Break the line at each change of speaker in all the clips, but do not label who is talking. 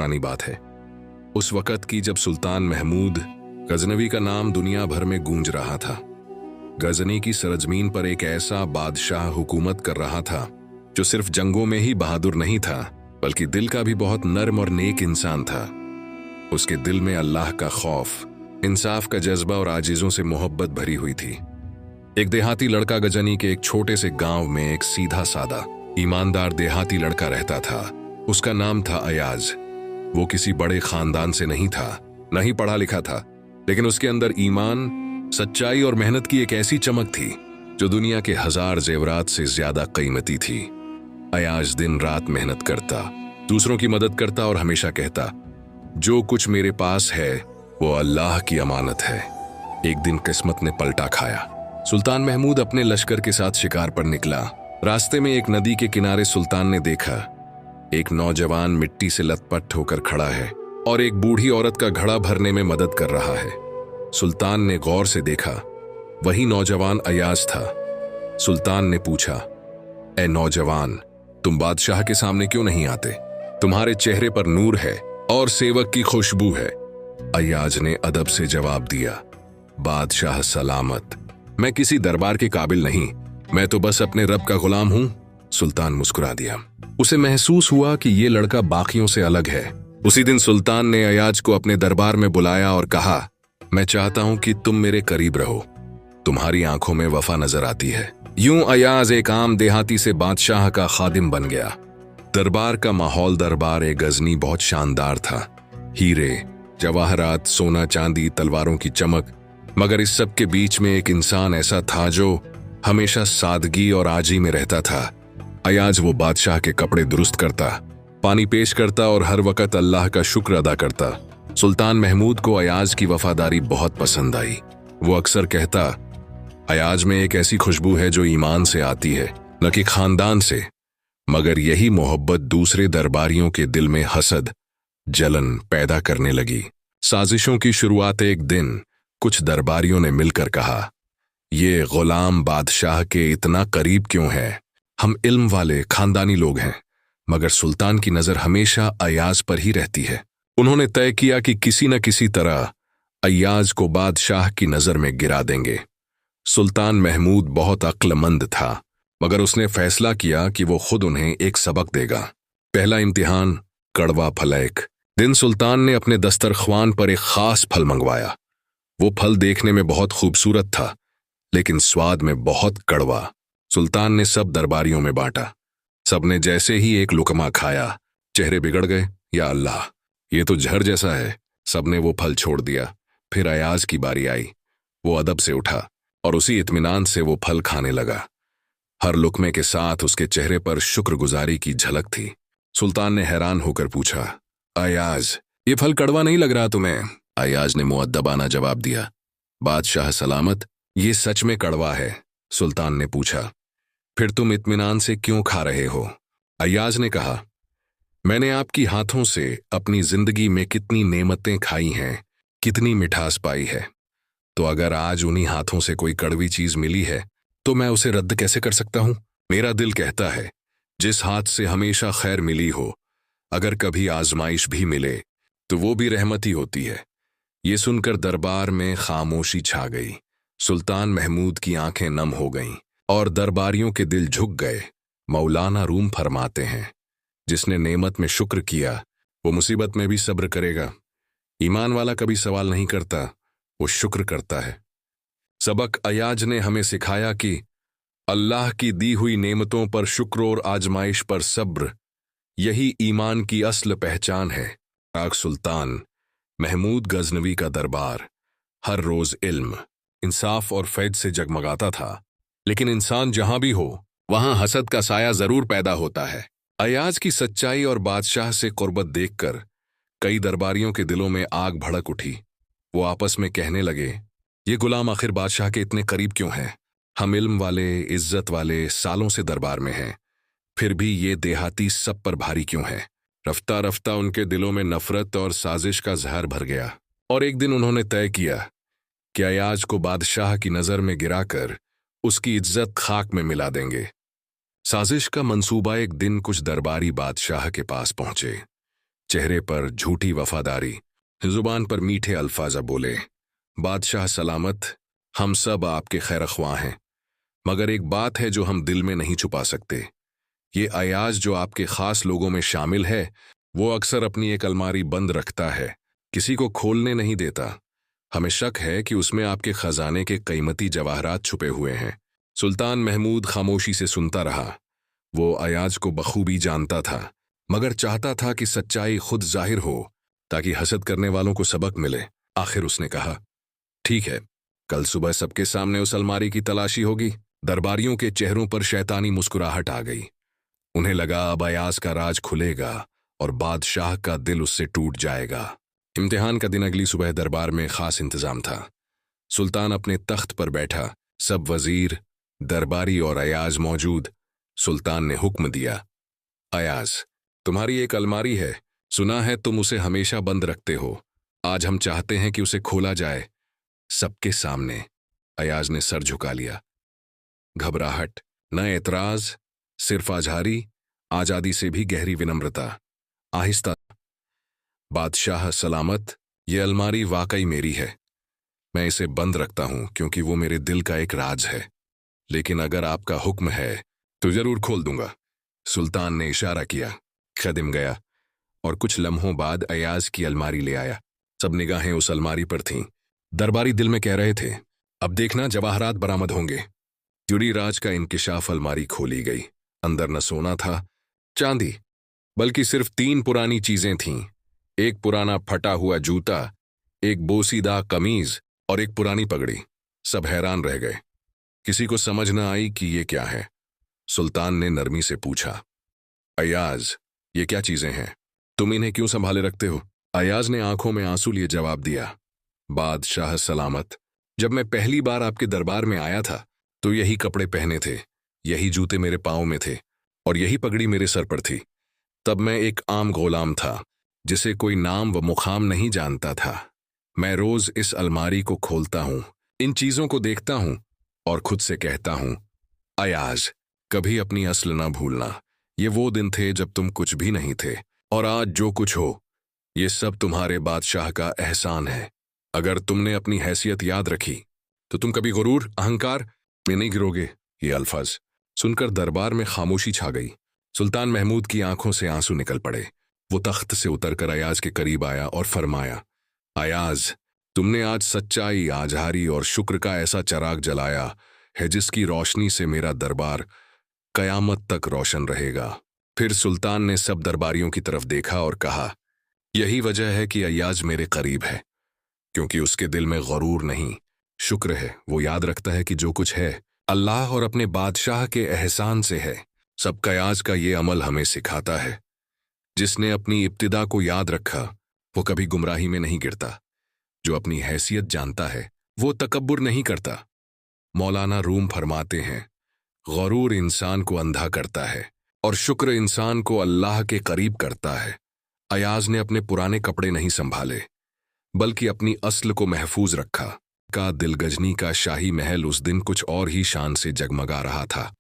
पुरानी बात है, उस वक़्त की जब सुल्तान महमूद गजनवी का नाम दुनिया भर में गूंज रहा था। गजनी की सरजमीन पर एक ऐसा बादशाह हुकूमत कर रहा था जो सिर्फ जंगों में ही बहादुर नहीं था, बल्कि दिल का भी बहुत नर्म और नेक इंसान था। उसके दिल में अल्लाह का खौफ, इंसाफ का जज्बा और आजिजों से मोहब्बत भरी हुई थी। एक देहाती लड़का गजनी के एक छोटे से गांव में एक सीधा सादा ईमानदार देहाती लड़का रहता था। उसका नाम था अयाज। वो किसी बड़े खानदान से नहीं था, न ही पढ़ा लिखा था, लेकिन उसके अंदर ईमान, सच्चाई और मेहनत की एक ऐसी चमक थी जो दुनिया के 1000 जेवरात से ज्यादा कीमती थी। अयाज दिन रात मेहनत करता, दूसरों की मदद करता और हमेशा कहता, जो कुछ मेरे पास है वो अल्लाह की अमानत है। एक दिन किस्मत ने पलटा खाया। सुल्तान महमूद अपने लश्कर के साथ शिकार पर निकला। रास्ते में एक नदी के किनारे सुल्तान ने देखा एक नौजवान मिट्टी से लथपथ होकर खड़ा है और एक बूढ़ी औरत का घड़ा भरने में मदद कर रहा है। सुल्तान ने गौर से देखा, वही नौजवान अयाज था। सुल्तान ने पूछा, ए नौजवान, तुम बादशाह के सामने क्यों नहीं आते? तुम्हारे चेहरे पर नूर है और सेवक की खुशबू है। अयाज ने अदब से जवाब दिया, बादशाह सलामत, मैं किसी दरबार के काबिल नहीं, मैं तो बस अपने रब का गुलाम हूं। सुल्तान मुस्कुरा दिया। उसे महसूस हुआ कि ये लड़का बाकियों से अलग है। उसी दिन सुल्तान ने अयाज को अपने दरबार में बुलाया और कहा, मैं चाहता हूं कि तुम मेरे करीब रहो, तुम्हारी आंखों में वफा नजर आती है। यूं अयाज एक आम देहाती से बादशाह का खादिम बन गया। दरबार का माहौल दरबार गजनी बहुत शानदार था। हीरे, जवाहरात, सोना चांदी, तलवारों की चमक, मगर इस सब के बीच में एक इंसान ऐसा था जो हमेशा सादगी और आजी में रहता था। अयाज वो बादशाह के कपड़े दुरुस्त करता, पानी पेश करता और हर वक्त अल्लाह का शुक्र अदा करता। सुल्तान महमूद को अयाज की वफादारी बहुत पसंद आई। वो अक्सर कहता, अयाज में एक ऐसी खुशबू है जो ईमान से आती है, न कि खानदान से। मगर यही मोहब्बत दूसरे दरबारियों के दिल में हसद, जलन पैदा करने लगी। साजिशों की शुरुआत एक दिन कुछ दरबारियों ने मिलकर कहा, ये गुलाम बादशाह के इतना करीब क्यों है? हम इल्म वाले खानदानी लोग हैं, मगर सुल्तान की नजर हमेशा अयाज पर ही रहती है। उन्होंने तय किया कि किसी न किसी तरह अयाज को बादशाह की नजर में गिरा देंगे। सुल्तान महमूद बहुत अक्लमंद था, मगर उसने फैसला किया कि वो खुद उन्हें एक सबक देगा। पहला इम्तिहान, कड़वा फल। एक दिन सुल्तान ने अपने दस्तरख्वान पर एक खास फल मंगवाया। वो फल देखने में बहुत खूबसूरत था, लेकिन स्वाद में बहुत कड़वा। सुल्तान ने सब दरबारियों में बांटा। सबने जैसे ही एक लुकमा खाया, चेहरे बिगड़ गए। या अल्लाह, ये तो जहर जैसा है। सबने वो फल छोड़ दिया। फिर अयाज की बारी आई। वो अदब से उठा और उसी इत्मीनान से वो फल खाने लगा। हर लुकमे के साथ उसके चेहरे पर शुक्रगुजारी की झलक थी। सुल्तान ने हैरान होकर पूछा, अयाज, ये फल कड़वा नहीं लग रहा तुम्हें? अयाज ने मुअद्दबाना जवाब दिया, बादशाह सलामत, ये सच में कड़वा है। सुल्तान ने पूछा, फिर तुम इत्मीनान से क्यों खा रहे हो? अयाज ने कहा, मैंने आपकी हाथों से अपनी जिंदगी में कितनी नेमतें खाई हैं, कितनी मिठास पाई है, तो अगर आज उन्हीं हाथों से कोई कड़वी चीज मिली है तो मैं उसे रद्द कैसे कर सकता हूं? मेरा दिल कहता है, जिस हाथ से हमेशा खैर मिली हो, अगर कभी आजमाइश भी मिले तो वो भी रहमत ही होती है। ये सुनकर दरबार में खामोशी छा गई। सुल्तान महमूद की आंखें नम हो गईं और दरबारियों के दिल झुक गए। मौलाना रूम फरमाते हैं, जिसने नेमत में शुक्र किया वो मुसीबत में भी सब्र करेगा। ईमान वाला कभी सवाल नहीं करता, वो शुक्र करता है। सबक अयाज ने हमें सिखाया कि अल्लाह की दी हुई नेमतों पर शुक्र और आजमाइश पर सब्र, यही ईमान की असल पहचान है। पाक सुल्तान महमूद गजनवी का दरबार हर रोज इल्म, इंसाफ और फैज से जगमगाता था, लेकिन इंसान जहां भी हो वहां हसद का साया जरूर पैदा होता है। अयाज की सच्चाई और बादशाह से कुर्बत देखकर कई दरबारियों के दिलों में आग भड़क उठी। वो आपस में कहने लगे, ये गुलाम आखिर बादशाह के इतने करीब क्यों हैं? हम इल्म वाले, इज्जत वाले, सालों से दरबार में हैं, फिर भी ये देहाती सब पर भारी क्यों है? रफ्ता रफ्ता उनके दिलों में नफरत और साजिश का जहर भर गया और एक दिन उन्होंने तय किया कि अयाज को बादशाह की नजर में गिराकर उसकी इज्जत खाक में मिला देंगे। साजिश का मंसूबा एक दिन कुछ दरबारी बादशाह के पास पहुंचे। चेहरे पर झूठी वफादारी, जुबान पर मीठे अल्फाज बोले, बादशाह सलामत, हम सब आपके खैरख्वाह हैं, मगर एक बात है जो हम दिल में नहीं छुपा सकते। ये अयाज जो आपके खास लोगों में शामिल है, वो अक्सर अपनी एक अलमारी बंद रखता है, किसी को खोलने नहीं देता। हमें शक है कि उसमें आपके खजाने के कीमती जवाहरात छुपे हुए हैं। सुल्तान महमूद खामोशी से सुनता रहा। वो अयाज को बखूबी जानता था, मगर चाहता था कि सच्चाई खुद जाहिर हो ताकि हसद करने वालों को सबक मिले। आखिर उसने कहा, ठीक है, कल सुबह सबके सामने उस अलमारी की तलाशी होगी। दरबारियों के चेहरों पर शैतानी मुस्कुराहट आ गई। उन्हें लगा अब अयाज का राज खुलेगा और बादशाह का दिल उससे टूट जाएगा। इम्तिहान का दिन अगली सुबह दरबार में खास इंतजाम था। सुल्तान अपने तख्त पर बैठा, सब वजीर, दरबारी और अयाज मौजूद। सुल्तान ने हुक्म दिया, अयाज, तुम्हारी एक अलमारी है, सुना है तुम उसे हमेशा बंद रखते हो। आज हम चाहते हैं कि उसे खोला जाए। सबके सामने अयाज ने सर झुका लिया। घबराहट, न एतराज, सिर्फ आझारी, आजादी से भी गहरी विनम्रता। आहिस्ता, बादशाह सलामत, ये अलमारी वाकई मेरी है। मैं इसे बंद रखता हूं क्योंकि वो मेरे दिल का एक राज है, लेकिन अगर आपका हुक्म है तो जरूर खोल दूंगा। सुल्तान ने इशारा किया। खदिम गया और कुछ लम्हों बाद अयाज की अलमारी ले आया। सब निगाहें उस अलमारी पर थीं। दरबारी दिल में कह रहे थे, अब देखना जवाहरात बरामद होंगे। जुड़ी राज का इंकिशाफ अलमारी खोली गई। अंदर न सोना था, चांदी, बल्कि सिर्फ 3 पुरानी चीजें थीं। एक पुराना फटा हुआ जूता, एक बोसीदा कमीज और एक पुरानी पगड़ी। सब हैरान रह गए। किसी को समझ न आई कि ये क्या है। सुल्तान ने नरमी से पूछा, अयाज, ये क्या चीजें हैं? तुम इन्हें क्यों संभाले रखते हो? अयाज ने आंखों में आंसू लिए जवाब दिया, बादशाह सलामत, जब मैं पहली बार आपके दरबार में आया था तो यही कपड़े पहने थे, यही जूते मेरे पांव में थे और यही पगड़ी मेरे सर पर थी। तब मैं एक आम गुलाम था जिसे कोई नाम व मुकाम नहीं जानता था। मैं रोज इस अलमारी को खोलता हूं, इन चीजों को देखता हूं और खुद से कहता हूं, अयाज, कभी अपनी असल न भूलना। ये वो दिन थे जब तुम कुछ भी नहीं थे, और आज जो कुछ हो ये सब तुम्हारे बादशाह का एहसान है। अगर तुमने अपनी हैसियत याद रखी तो तुम कभी गुरूर, अहंकार में नहीं गिरोगे। ये अल्फाज सुनकर दरबार में खामोशी छा गई। सुल्तान महमूद की आंखों से आंसू निकल पड़े। वो तख्त से उतरकर अयाज के करीब आया और फरमाया, अयाज, तुमने आज सच्चाई, आजहारी और शुक्र का ऐसा चिराग जलाया है जिसकी रोशनी से मेरा दरबार कयामत तक रोशन रहेगा। फिर सुल्तान ने सब दरबारियों की तरफ देखा और कहा, यही वजह है कि अयाज मेरे करीब है, क्योंकि उसके दिल में गरूर नहीं, शुक्र है। वो याद रखता है कि जो कुछ है अल्लाह और अपने बादशाह के एहसान से है। सब अयाज का ये अमल हमें सिखाता है, जिसने अपनी इब्तिदा को याद रखा वो कभी गुमराही में नहीं गिरता। जो अपनी हैसियत जानता है वो तकब्बुर नहीं करता। मौलाना रूम फरमाते हैं, गरूर इंसान को अंधा करता है और शुक्र इंसान को अल्लाह के करीब करता है। अयाज ने अपने पुराने कपड़े नहीं संभाले, बल्कि अपनी अस्ल को महफूज रखा। का दिलगजनी का शाही महल उस दिन कुछ और ही शान से जगमगा रहा था।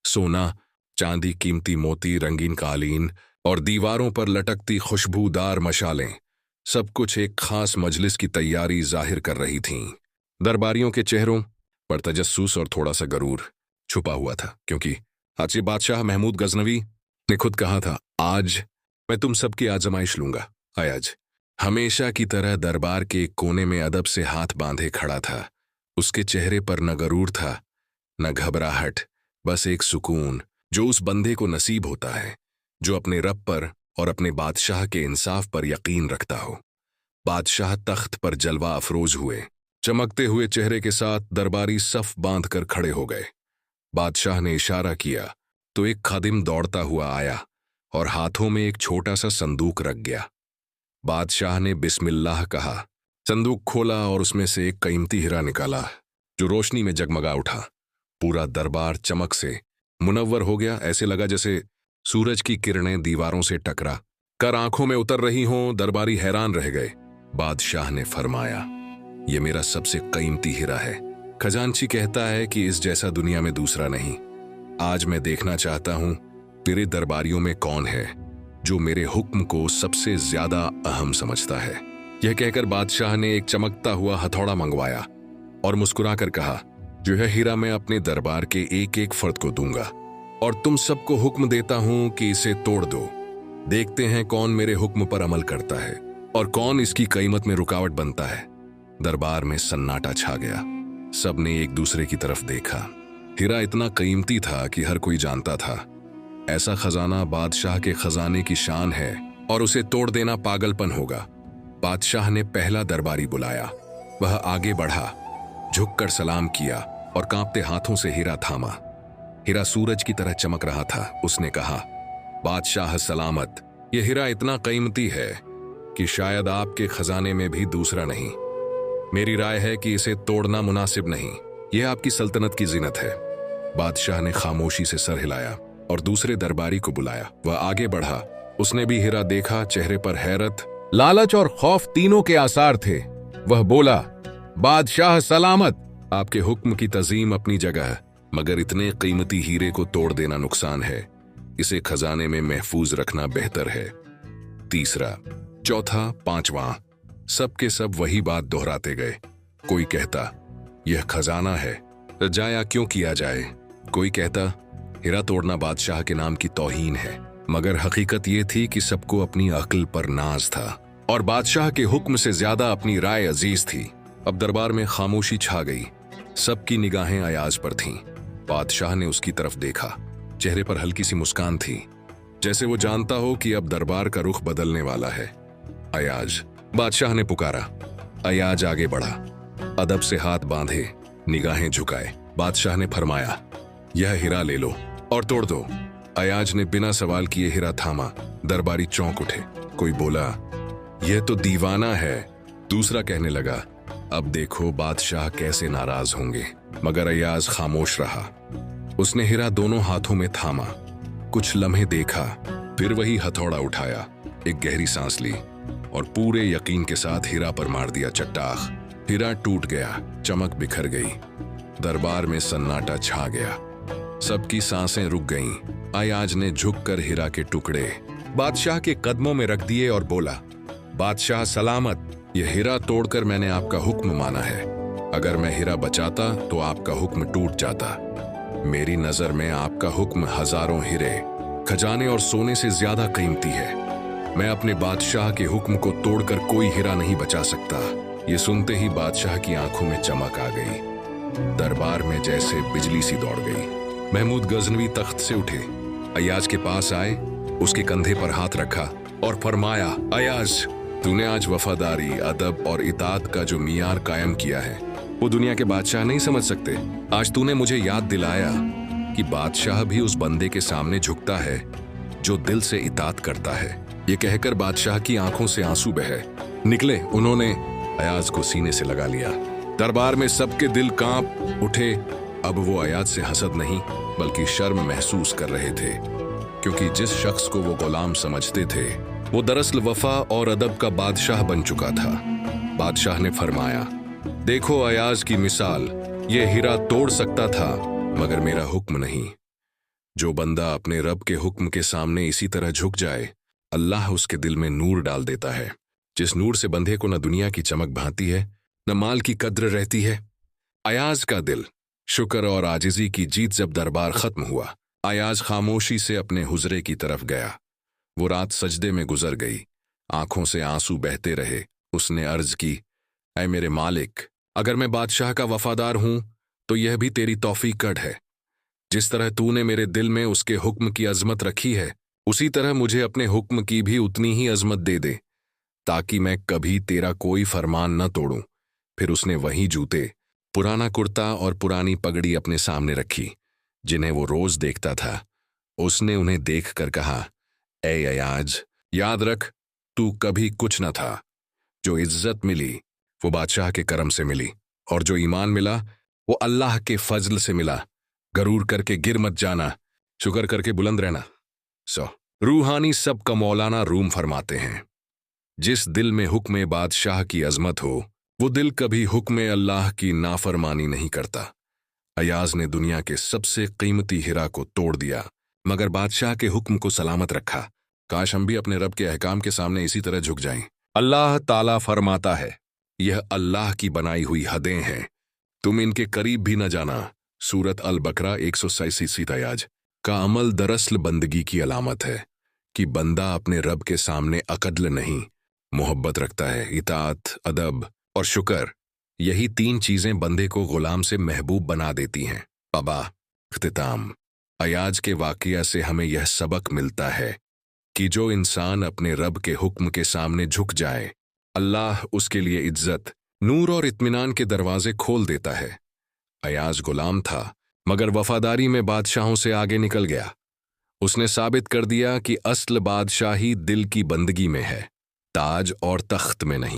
सोना, चांदी, कीमती मोती, रंगीन कालीन और दीवारों पर लटकती खुशबूदार मशालें, सब कुछ एक खास मजलिस की तैयारी जाहिर कर रही थीं। दरबारियों के चेहरों पर तजस्सुस और थोड़ा सा गरूर छुपा हुआ था, क्योंकि आज बादशाह महमूद गजनवी ने खुद कहा था, आज मैं तुम सबकी आजमाइश लूंगा। अयाज हमेशा की तरह दरबार के एक कोने में अदब से हाथ बांधे खड़ा था। उसके चेहरे पर न गरूर था न घबराहट, बस एक सुकून जो उस बंदे को नसीब होता है जो अपने रब पर और अपने बादशाह के इंसाफ पर यकीन रखता हो। बादशाह तख्त पर जलवा अफरोज हुए। चमकते हुए चेहरे के साथ दरबारी सफ बांधकर खड़े हो गए। बादशाह ने इशारा किया तो एक खादिम दौड़ता हुआ आया और हाथों में एक छोटा सा संदूक रख गया। बादशाह ने बिस्मिल्लाह कहा, संदूक खोला और उसमें से एक कीमती हीरा निकाला जो रोशनी में जगमगा उठा। पूरा दरबार चमक से मुनव्वर हो गया। ऐसे लगा जैसे सूरज की किरणें दीवारों से टकरा कर आंखों में उतर रही हों। दरबारी हैरान रह गए। बादशाह ने फरमाया, ये मेरा सबसे कीमती हीरा है। खजांची कहता है कि इस जैसा दुनिया में दूसरा नहीं। आज मैं देखना चाहता हूं तेरे दरबारियों में कौन है जो मेरे हुक्म को सबसे ज्यादा अहम समझता है। यह कहकर बादशाह ने एक चमकता हुआ हथौड़ा मंगवाया और मुस्कुराकर कहा, जो है हीरा मैं अपने दरबार के एक एक फर्द को दूंगा और तुम सबको हुक्म देता हूं कि इसे तोड़ दो। देखते हैं कौन मेरे हुक्म पर अमल करता है और कौन इसकी कीमत में रुकावट बनता है। दरबार में सन्नाटा छा गया। सबने एक दूसरे की तरफ देखा। हीरा इतना कीमती था कि हर कोई जानता था, ऐसा खजाना बादशाह के खजाने की शान है और उसे तोड़ देना पागलपन होगा। बादशाह ने पहला दरबारी बुलाया। वह आगे बढ़ा, झुककर सलाम किया और कांपते हाथों से हीरा थामा। हीरा सूरज की तरह चमक रहा था। उसने कहा, बादशाह सलामत। यह हीरा इतना कीमती है कि शायद आपके खजाने में भी दूसरा नहीं। मेरी राय है कि इसे तोड़ना मुनासिब नहीं। यह आपकी सल्तनत की जिनत है। बादशाह ने खामोशी से सर हिलाया और दूसरे दरबारी को बुलाया। वह आगे बढ़ा। उसने भी हीरा देखा। चेहरे पर हैरत, लालच और खौफ तीनों के आसार थे। वह बोला, बादशाह सलामत। आपके हुक्म की तज़ीम अपनी जगह, मगर इतने कीमती हीरे को तोड़ देना नुकसान है। इसे खजाने में महफूज रखना बेहतर है। तीसरा, चौथा, पांचवां, सबके सब वही बात दोहराते गए। कोई कहता, यह खजाना है, जाया क्यों किया जाए। कोई कहता, हीरा तोड़ना बादशाह के नाम की तौहीन है। मगर हकीकत यह थी कि सबको अपनी अक्ल पर नाज था और बादशाह के हुक्म से ज्यादा अपनी राय अजीज थी। अब दरबार में खामोशी छा गई। सबकी निगाहें अयाज पर थीं। बादशाह ने उसकी तरफ देखा। चेहरे पर हल्की सी मुस्कान थी, जैसे वो जानता हो कि अब दरबार का रुख बदलने वाला है। अयाज, बादशाह ने पुकारा। अयाज आगे बढ़ा, अदब से हाथ बांधे, निगाहें झुकाए। बादशाह ने फरमाया, यह हीरा ले लो और तोड़ दो। अयाज ने बिना सवाल किए हीरा थामा। दरबारी चौंक उठे। कोई बोला, यह तो दीवाना है। दूसरा कहने लगा, अब देखो बादशाह कैसे नाराज होंगे। मगर अयाज खामोश रहा। उसने हीरा दोनों हाथों में थामा, कुछ लम्हे देखा, फिर वही हथौड़ा उठाया, एक गहरी सांस ली और पूरे यकीन के साथ हीरा पर मार दिया चट्टाख। हीरा टूट गया, चमक बिखर गई। दरबार में सन्नाटा छा गया। सबकी सांसें रुक गईं। अयाज ने झुककर हीरा के टुकड़े बादशाह के कदमों में रख दिए और बोला, बादशाह सलामत। यह हीरा तोड़कर मैंने आपका हुक्म माना है। अगर मैं हीरा बचाता तो आपका हुक्म टूट जाता। मेरी नजर में आपका हुक्म हजारों हीरे, खजाने और सोने से ज्यादा कीमती है। मैं अपने बादशाह के हुक्म को तोड़कर कोई हीरा नहीं बचा सकता। ये सुनते ही बादशाह की आंखों में चमक आ गई। दरबार में जैसे बिजली सी दौड़ गई। महमूद गजनवी तख्त से उठे, अयाज के पास आए, उसके कंधे पर हाथ रखा और फरमाया, अयाज, तूने आज वफादारी, अदब और इताअत का जो मियार कायम किया है वो दुनिया के बादशाह नहीं समझ सकते। आज तूने मुझे याद दिलाया कि बादशाह भी उस बंदे के सामने झुकता है जो दिल से इताअत करता है। ये कहकर बादशाह की आंखों से आंसू बहे निकले। उन्होंने अयाज को सीने से लगा लिया। दरबार में सबके दिल कांप उठे। अब वो अयाज से हसद नहीं बल्कि शर्म महसूस कर रहे थे, क्योंकि जिस शख्स को वो गुलाम समझते थे वो दरअसल वफा और अदब का बादशाह बन चुका था। बादशाह ने फरमाया, देखो अयाज की मिसाल, ये हीरा तोड़ सकता था मगर मेरा हुक्म नहीं। जो बंदा अपने रब के हुक्म के सामने इसी तरह झुक जाए, अल्लाह उसके दिल में नूर डाल देता है। जिस नूर से बंधे को न दुनिया की चमक भाती है न माल की कद्र रहती है। अयाज का दिल। शुक्र और आजिजी की जीत। जब दरबार खत्म हुआ, अयाज खामोशी से अपने हुजरे की तरफ गया। वो रात सजदे में गुजर गई, आंखों से आंसू बहते रहे। उसने अर्ज की, ऐ मेरे मालिक, अगर मैं बादशाह का वफादार हूं तो यह भी तेरी तौफीक कड़ है। जिस तरह तूने मेरे दिल में उसके हुक्म की अजमत रखी है, उसी तरह मुझे अपने हुक्म की भी उतनी ही अजमत दे दे, ताकि मैं कभी तेरा कोई फरमान न तोड़ूं। फिर उसने वही जूते, पुराना कुर्ता और पुरानी पगड़ी अपने सामने रखी जिन्हें वो रोज देखता था। उसने उन्हें देखकर कहा, ऐ अयाज, याद रख, तू कभी कुछ न था। जो इज्जत मिली वो बादशाह के करम से मिली, और जो ईमान मिला वो अल्लाह के फजल से मिला। गरूर करके गिर मत जाना, शुक्र करके बुलंद रहना। रूहानी सब का मौलाना रूम फरमाते हैं, जिस दिल में हुक्म बादशाह की अजमत हो वो दिल कभी हुक्म अल्लाह की नाफरमानी नहीं करता। अयाज ने दुनिया के सबसे कीमती हीरा को तोड़ दिया मगर बादशाह के हुक्म को सलामत रखा। काश हम भी अपने रब के अहकाम के सामने इसी तरह झुक जाएं। अल्लाह ताला फरमाता है, यह अल्लाह की बनाई हुई हदें हैं, तुम इनके करीब भी न जाना। सूरत अल बकरा 187 आयात का अमल दरअसल बंदगी की अलामत है कि बंदा अपने रब के सामने अकद्ल नहीं, मोहब्बत रखता है। इताअत, अदब और शुक्र, यही 3 चीजें बंदे को गुलाम से महबूब बना देती हैं। अबा इख्तिताम, अयाज के वाक़या से हमें यह सबक मिलता है कि जो इंसान अपने रब के हुक्म के सामने झुक जाए, अल्लाह उसके लिए इज्जत, नूर और इत्मीनान के दरवाजे खोल देता है। अयाज गुलाम था, मगर वफादारी में बादशाहों से आगे निकल गया। उसने साबित कर दिया कि असल बादशाही दिल की बंदगी में है, ताज और तख्त में नहीं।